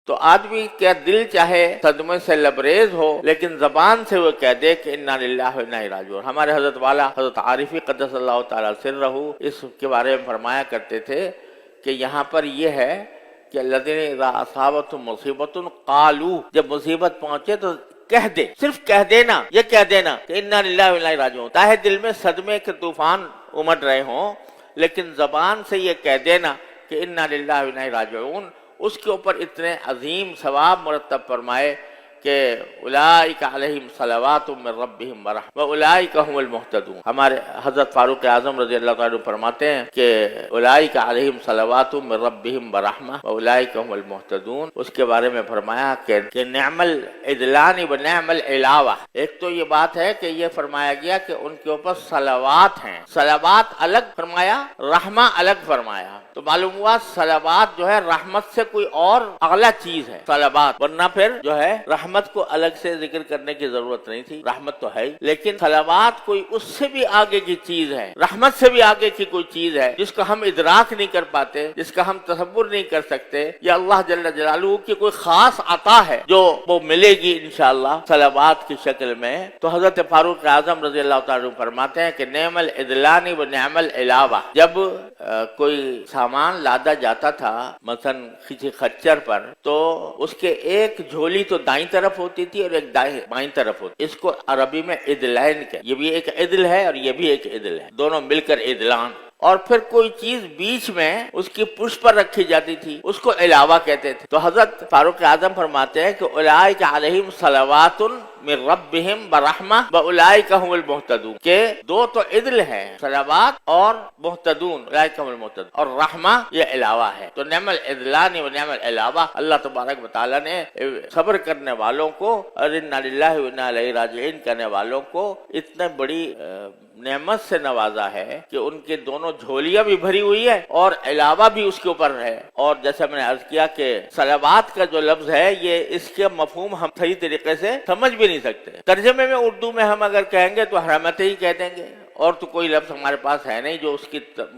تو آدمی کا دل چاہے صدمے سے لبریز ہو لیکن زبان سے وہ کہہ دے کہ انا للہ و انا الیہ راجعون۔ ہمارے حضرت والا حضرت عارفی قدس اللہ تعالی سرہ اس کے بارے میں فرمایا کرتے تھے کہ یہاں پر یہ ہے کہ الذین اذا اصابتهم مصیبۃ قالوا، جب مصیبت پہنچے تو کہہ دے، صرف کہہ دینا، یہ کہہ دینا کہ انا للہ و انا الیہ راجعون، چاہے دل میں صدمے کے طوفان امڈ رہے ہوں لیکن زبان سے یہ کہہ دینا کہ انا للہ و انا الیہ راجعون، اس کے اوپر اتنے عظیم ثواب مرتب فرمائے کہ اولئک علیہم صلوات من ربہم ورحمۃ واولئک هم المہتدون۔ ہمارے حضرت فاروق اعظم رضی اللہ تعالیٰ عنہ فرماتے ہیں کہ اولئک علیہم صلوات من ربہم ورحمۃ واولئک هم المہتدون۔ اس کے بارے میں فرمایا کہ نعم العدلان و نعم العلاوہ، ایک تو یہ بات ہے کہ یہ فرمایا گیا کہ ان کے اوپر صلوات ہیں، صلوات الگ فرمایا، رحمہ الگ فرمایا، تو معلوم ہوا صلوات جو ہے رحمت سے کوئی اور اعلیٰ چیز ہے صلوات، ورنہ پھر جو ہے رحمت کو الگ سے ذکر کرنے کی ضرورت نہیں تھی، رحمت تو ہے ہی، لیکن صلوات کوئی اس سے بھی آگے کی چیز ہے، رحمت سے بھی آگے کی کوئی چیز ہے جس کو ہم ادراک نہیں کر پاتے، جس کا ہم تصور نہیں کر سکتے، یا اللہ جل جلالہ کی کوئی خاص عطا ہے جو وہ ملے گی انشاءاللہ صلوات کی شکل میں۔ تو حضرت فاروق اعظم رضی اللہ تعالیٰ عنہ فرماتے ہیں کہ نعم العدلان و نعم العلاوہ، جب کوئی سامان لادا جاتا تھا مثلا کسی خچر پر تو اس کے ایک جھولی تو دائیں طرف ہوتی تھی اور ایک بائیں طرف ہوتی، اس کو عربی میں عدلین کہ، یہ بھی ایک عدل ہے اور یہ بھی ایک عدل ہے، دونوں مل کر عدلان، اور پھر کوئی چیز بیچ میں اس کی پشت پر رکھی جاتی تھی اس کو علاوہ کہتے تھے۔ تو حضرت فاروق اعظم فرماتے ہیں کہ اولئک علیہم صلوات من ربہم برحمہ واولئک هم المہتدون، کہ دو تو عدل ہے صلوات اور محتدون، اولئک هم المہتدون، اور رحمہ یہ علاوہ ہے۔ تو نعم العدلان و نعم العلاوہ، اللہ تبارک و تعالیٰ نے صبر کرنے والوں کو اور انا للہ و انا الیہ راجعون کرنے والوں کو اتنا بڑی نعمت سے نوازا ہے کہ ان کے دونوں جھولیاں بھی بھری ہوئی ہے اور علاوہ بھی اس کے اوپر ہے۔ اور جیسا میں نے عرض کیا کہ صلوات کا جو لفظ ہے یہ اس کے مفہوم ہم صحیح طریقے سے سمجھ بھی نہیں سکتے، ترجمے میں اردو میں ہم اگر کہیں گے تو رحمتیں ہی کہہ دیں گے، اور تو کوئی لفظ ہمارے پاس ہے نہیں جو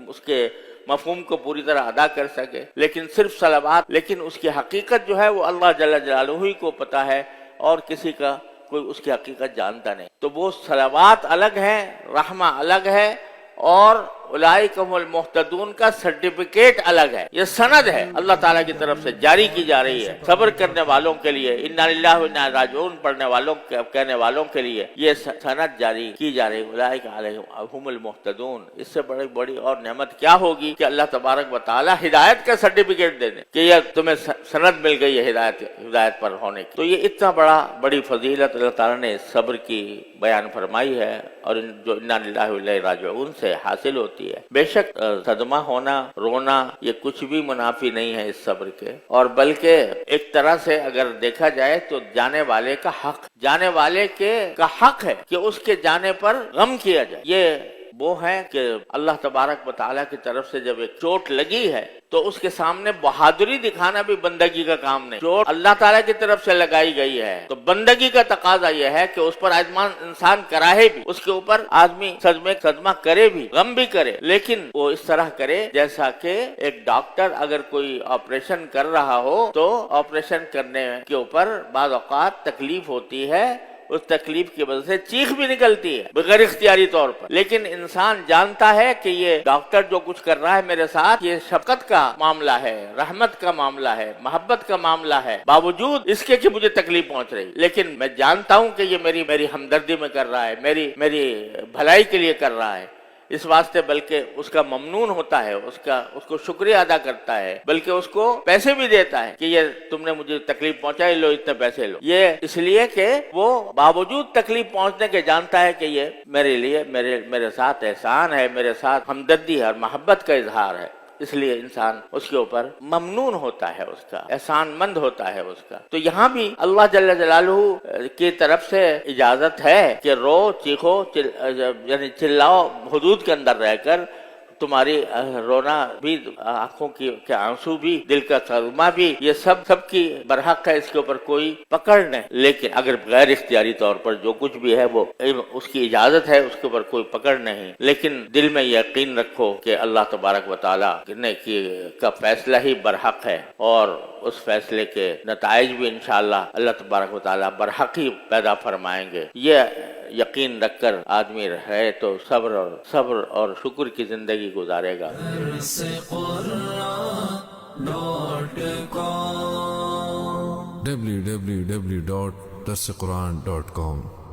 اس کے مفہوم کو پوری طرح ادا کر سکے، لیکن صرف صلوات، لیکن اس کی حقیقت جو ہے وہ اللہ جل جلالہ ہی کو پتہ ہے اور کسی کا کوئی اس کی حقیقت جانتا نہیں۔ تو وہ صلوات الگ ہیں، رحمہ الگ ہے، اور اولئک هم المہتدون کا سرٹیفکیٹ الگ ہے، یہ سند ہے اللہ تعالیٰ کی طرف سے جاری کی جا رہی ہے صبر کرنے والوں کے لیے، انا للہ و انا الیہ راجعون پڑھنے والوں کہنے والوں کے لیے یہ سند جاری کی جا رہی ہے، اولئک هم المہتدون۔ اس سے بڑی اور نعمت کیا ہوگی کہ اللہ تبارک و تعالیٰ ہدایت کا سرٹیفکیٹ دے دے کہ یہ تمہیں سند مل گئی ہے ہدایت پر ہونے کی۔ تو یہ اتنا بڑی فضیلت اللہ تعالیٰ نے صبر کی بیان فرمائی ہے، اور جو انا للہ و انا الیہ راجعون سے حاصل ہوتی ہے۔ بے شک صدمہ ہونا، رونا، یہ کچھ بھی منافی نہیں ہے اس صبر کے، اور بلکہ ایک طرح سے اگر دیکھا جائے تو جانے والے کا حق ہے کہ اس کے جانے پر غم کیا جائے۔ یہ وہ ہے کہ اللہ تبارک و تعالیٰ کی طرف سے جب ایک چوٹ لگی ہے تو اس کے سامنے بہادری دکھانا بھی بندگی کا کام نہیں، چوٹ اللہ تعالیٰ کی طرف سے لگائی گئی ہے تو بندگی کا تقاضا یہ ہے کہ اس پر انسان کراہے بھی، اس کے اوپر آدمی صدمہ کرے بھی، غم بھی کرے، لیکن وہ اس طرح کرے جیسا کہ ایک ڈاکٹر اگر کوئی آپریشن کر رہا ہو تو آپریشن کرنے کے اوپر بعض اوقات تکلیف ہوتی ہے، اس تکلیف کی وجہ سے چیخ بھی نکلتی ہے بغیر اختیاری طور پر، لیکن انسان جانتا ہے کہ یہ ڈاکٹر جو کچھ کر رہا ہے میرے ساتھ یہ شفقت کا معاملہ ہے، رحمت کا معاملہ ہے، محبت کا معاملہ ہے، باوجود اس کے کہ مجھے تکلیف پہنچ رہی، لیکن میں جانتا ہوں کہ یہ میری ہمدردی میں کر رہا ہے، میری بھلائی کے لیے کر رہا ہے، اس واسطے بلکہ اس کا ممنون ہوتا ہے، اس کو شکریہ ادا کرتا ہے، بلکہ اس کو پیسے بھی دیتا ہے کہ یہ تم نے مجھے تکلیف پہنچائی، لو اتنے پیسے لو، یہ اس لیے کہ وہ باوجود تکلیف پہنچنے کے جانتا ہے کہ یہ میرے لیے میرے ساتھ احسان ہے، میرے ساتھ ہمدردی اور محبت کا اظہار ہے، اس لیے انسان اس کے اوپر ممنون ہوتا ہے، اس کا احسان مند ہوتا ہے اس کا۔ تو یہاں بھی اللہ جل جلالہ کی طرف سے اجازت ہے کہ رو، چیخو، یعنی چلاؤ، حدود کے اندر رہ کر تمہاری رونا بھی، آنکھوں کے آنسو بھی، دل کا صدمہ بھی، یہ سب کی برحق ہے، اس کے اوپر کوئی پکڑ نہیں. لیکن اگر غیر اختیاری طور پر جو کچھ بھی ہے وہ اس کی اجازت ہے، اس کے اوپر کوئی پکڑ نہیں. لیکن دل میں یقین رکھو کہ اللہ تبارک و تعالیٰ کا فیصلہ ہی برحق ہے، اور اس فیصلے کے نتائج بھی انشاءاللہ اللہ تبارک و تعالیٰ برحق ہی پیدا فرمائیں گے. یہ یقین رکھ کر آدمی رہے تو صبر اور شکر کی زندگی گزارے گا. www.darsequran.com